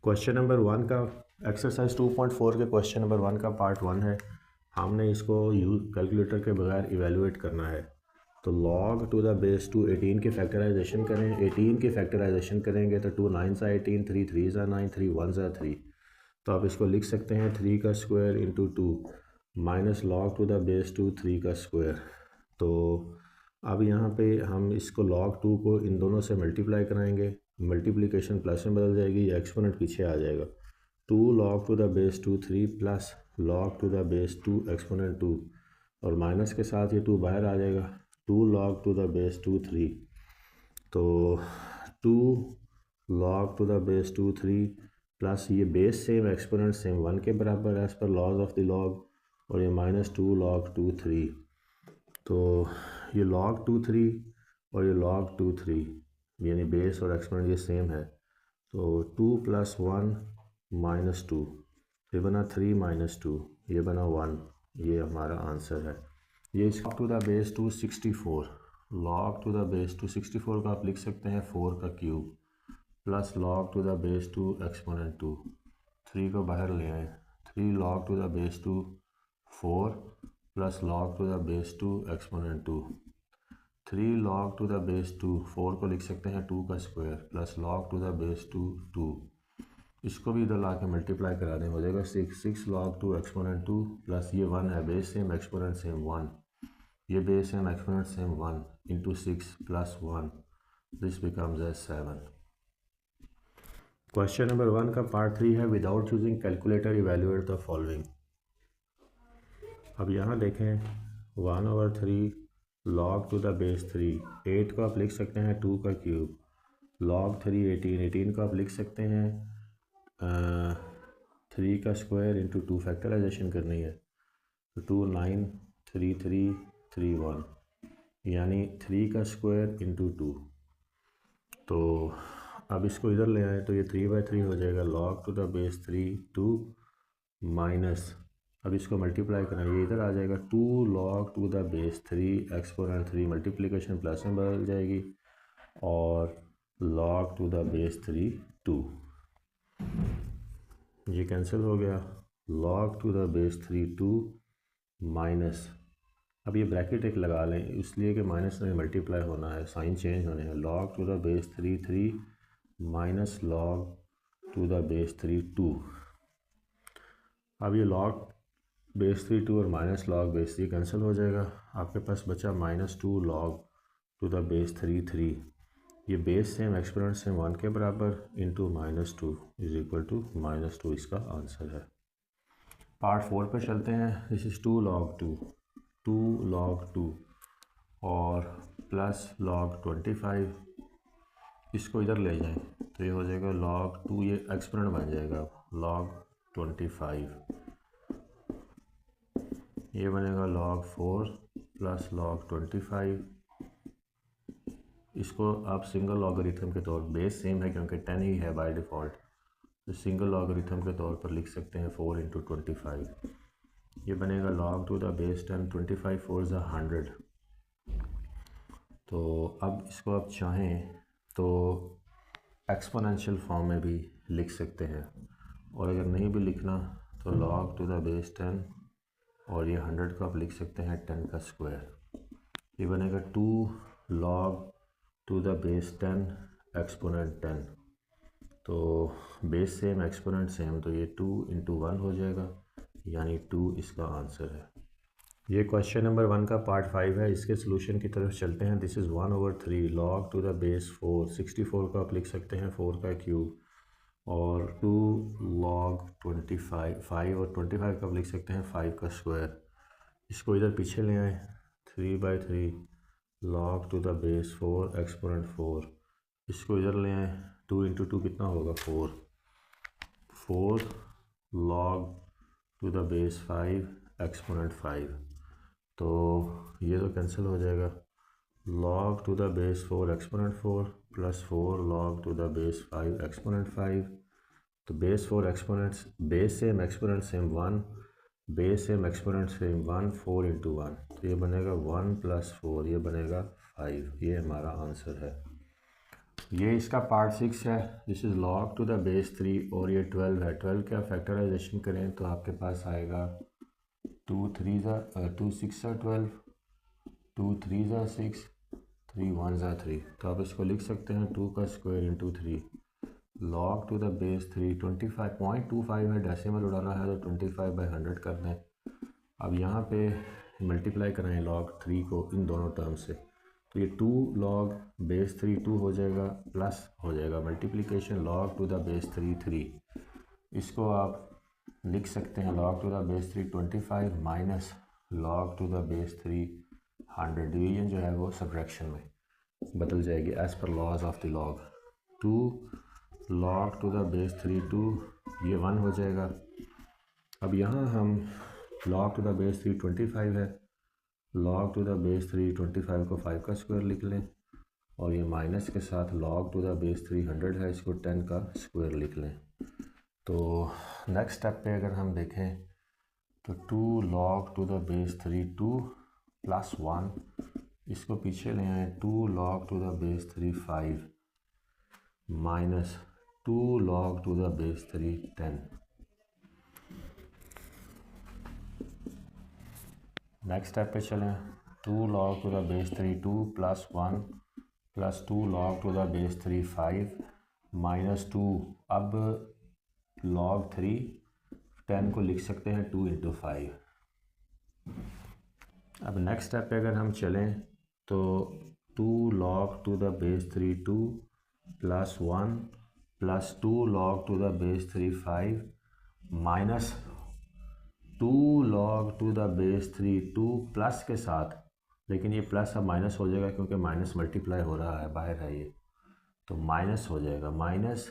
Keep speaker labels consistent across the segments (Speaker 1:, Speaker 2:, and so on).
Speaker 1: Question number 1 का exercise 2.4 के question number 1 का पार्ट 1 है। हमने इसको कैलकुलेटर के बगैर इवेलुएट करना है। तो log टू द बेस 2 18 की फैक्टराइजेशन करें। 18 की फैक्टराइजेशन करेंगे तो 2 9 सा 18, 3 3 सा 9, 3 1 सा 3। तो आप इसको लिख सकते हैं 3 का square into 2 minus log to the base 2 3 का स्क्वायर। तो अब यहाँ पे हम इसको log 2 को इन दोनों से मल्टीप्लाई कराएंगे। मल्टीप्लिकेशन प्लस में बदल जाएगी, या एक्सपोनेंट पीछे आ जाएगा। 2 log to the base 2 3 plus log to the base 2 exponent 2, और माइनस के साथ ये 2 बाहर आ जाएगा। 2 log टू द बेस 2 3, तो 2 log to the base 2 3 plus ये बेस सेम एक्सपोनेंट सेम 1 के बराबर as per laws of the log, और ये माइनस 2 log 2 3। तो ये log 2 3 और ये log 2 3 यानी बेस और एक्सपोनेंट ये सेम है। तो 2 प्लस 1 माइनस 2, ये बना 3 माइनस 2, ये बना 1। ये हमारा आंसर है। ये log to the base 2 64, log to the base 2 64 का आप लिख सकते हैं 4 का cube plus log to the base 2 exponent 2। 3 को बाहर ले आए, 3 log to the base 2 4 plus log to the base 2 exponent 2। 3 log to the base 2, 4 को लिख सकते हैं 2 का square plus log to the base 2 2। इसको भी इधर ला के मल्टीप्लाई करा दें, हो जाएगा 6 log 2 एक्सपोनेंट 2 प्लस ये 1 है, बेस सेम एक्सपोनेंट सेम 1, ये base same exponent same 1 into 6 plus 1, this becomes as 7। Question number 1 का पार्ट 3 है। Without using calculator evaluate the following. अब यहाँ देखें 1/3 log टू द बेस 3, 8 को आप लिख सकते हैं 2 का क्यूब, log 3 18, 18 को आप लिख सकते हैं 3 का स्क्वायर इंटू 2 फैक्टराइजेशन करनी है। तो 2 9 3 3 3 1 यानी 3 का स्क्वायर इंटू 2। तो अब इसको इधर ले आए तो ये 3/3 हो जाएगा, log to the base 3 2 minus, अब इसको मल्टीप्लाई करना, ये इधर आ जाएगा 2 log to the base 3 exponent 3, multiplication plus में बदल जाएगी, और log टू द बेस 3 2, ये कैंसिल हो गया। log to the base 3 2 minus, अब ये ब्रैकेट एक लगा लें इसलिए कि माइनस में मल्टीप्लाई होना है, साइन चेंज होने हैं। log to the base 3 3 minus log to the base 3 2। अब ये log बेस 3 2 और माइनस log बेस 3 कैंसिल हो जाएगा, आपके पास बचा -2 log टू द बेस 3 3। ये बेस सेम एक्सपोनेंट सेम 1 के बराबर इंटू -2 इज इक्वल टू -2, इसका आंसर है। पार्ट 4 पे चलते हैं। दिस इज़ 2 log 2, 2 log 2 और प्लस log 25, इसको इधर ले जाएं तो ये हो जाएगा log 2, ये एक्सपोनेंट बन जाएगा log 25, ये बनेगा log 4 प्लस log 25। इसको आप सिंगल लॉगरिथम के तौर, बेस सेम है क्योंकि 10 ही है बाय डिफ़ॉल्ट, तो सिंगल लॉगरिथम के तौर पर लिख सकते हैं 4 इंटू 25। ये बनेगा log टू द बेस 10, 25 4 ज़ा 100। तो अब इसको आप चाहें तो एक्सपोनेंशियल फॉर्म में भी लिख सकते हैं, और अगर नहीं भी लिखना तो log टू द बेस 10 और ये 100 को आप लिख सकते हैं 10 का स्क्वायर। ये बनेगा 2 log to the base 10 exponent 10। तो बेस सेम एक्सपोनेंट सेम, तो ये 2 इंटू 1 हो जाएगा, यानी 2 इसका आंसर है। ये क्वेश्चन नंबर 1 का पार्ट 5 है। इसके सोल्यूशन की तरफ चलते हैं। This is 1/3 log to the base 4, 64 को आप लिख सकते हैं 4 का क्यूब, और 2 log 25 5 और 25 को आप लिख सकते हैं 5 का स्क्वायर। इसको इधर पीछे ले आए, 3/3 log to the base 4 exponent 4, इसको इधर ले आए, 2 इंटू 2 कितना होगा 4, 4 log to the base 5 exponent 5। तो ये तो कैंसिल हो जाएगा, log to the base 4 exponent 4 plus 4 log to the base 5 exponent 5। तो base 4 exponents, base same exponent same 1, base same exponent same 1, 4 into 1, तो ये बनेगा 1 प्लस 4, ये बनेगा 5, ये हमारा आंसर है। ये इसका पार्ट 6 है, this is log to the base 3 और ये 12 है। 12 का फैक्टराइजेशन करें तो आपके पास आएगा 2 3 2 6 12, 2 3 6, 3 1 3। तो आप इसको लिख सकते हैं 2 का square into 3 log to the base 3 25.25 है, डेसिमल उड़ाना है तो 25/100 कर दें। अब यहाँ पे मल्टीप्लाई कराएं log 3 को इन दोनों टर्म से, तो ये 2 log बेस 3 2 हो जाएगा, प्लस हो जाएगा multiplication log to the base 3 3। इसको आप लिख सकते हैं log to the base 3 25 minus log to the base 3 100। Division जो है वो सब्ट्रैक्शन में बदल जाएगी as per laws of the log। 2 log to the base 3 2, ये 1 हो जाएगा। अब यहाँ हम log टू द बेस 3 25 है, log टू द बेस 3 25 को 5 का स्क्वायर लिख लें, और ये माइनस के साथ log टू द बेस 3 100 है, इसको 10 का स्क्वायर लिख लें। तो नेक्स्ट स्टेप पे अगर हम देखें तो 2 log to the base 3 2 plus 1, इसको पीछे ले आए 2 log to the base 3 5 minus 2 log to the base 3 10। Next step पे चलें, 2 log to the base 3 2 plus 1 plus 2 log to the base 3 5 minus 2, अब log 3 10 को लिख सकते हैं 2 इंटू 5। अब नेक्स्ट स्टेप पे अगर हम चलें तो 2 log to the base 3 2 plus 1 plus 2 log to the base 3 5 minus 2 log to the base 3 2 plus के साथ, लेकिन ये प्लस अब माइनस हो जाएगा क्योंकि माइनस मल्टीप्लाई हो रहा है, बाहर है ये, तो माइनस हो जाएगा minus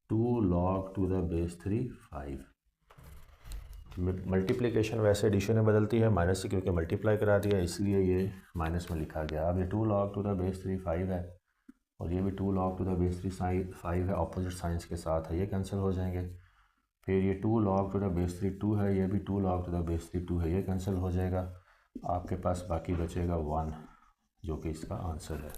Speaker 1: 2 log to the base 3 5। Multiplication वैसे एडिशन में बदलती है माइनस से, क्योंकि मल्टीप्लाई करा दिया इसलिए ये माइनस में लिखा गया। अब ये 2 log टू द बेस 3 5 है और ये भी 2 log टू द बेस 3 5 है, ऑपोजिट साइंस के साथ है, ये कैंसिल हो जाएंगे। फिर ये 2 log टू द बेस 3 2 है, ये भी 2 log टू द बेस 3 2 है, ये कैंसिल हो जाएगा। आपके पास बाकी बचेगा 1, जो कि इसका आंसर है।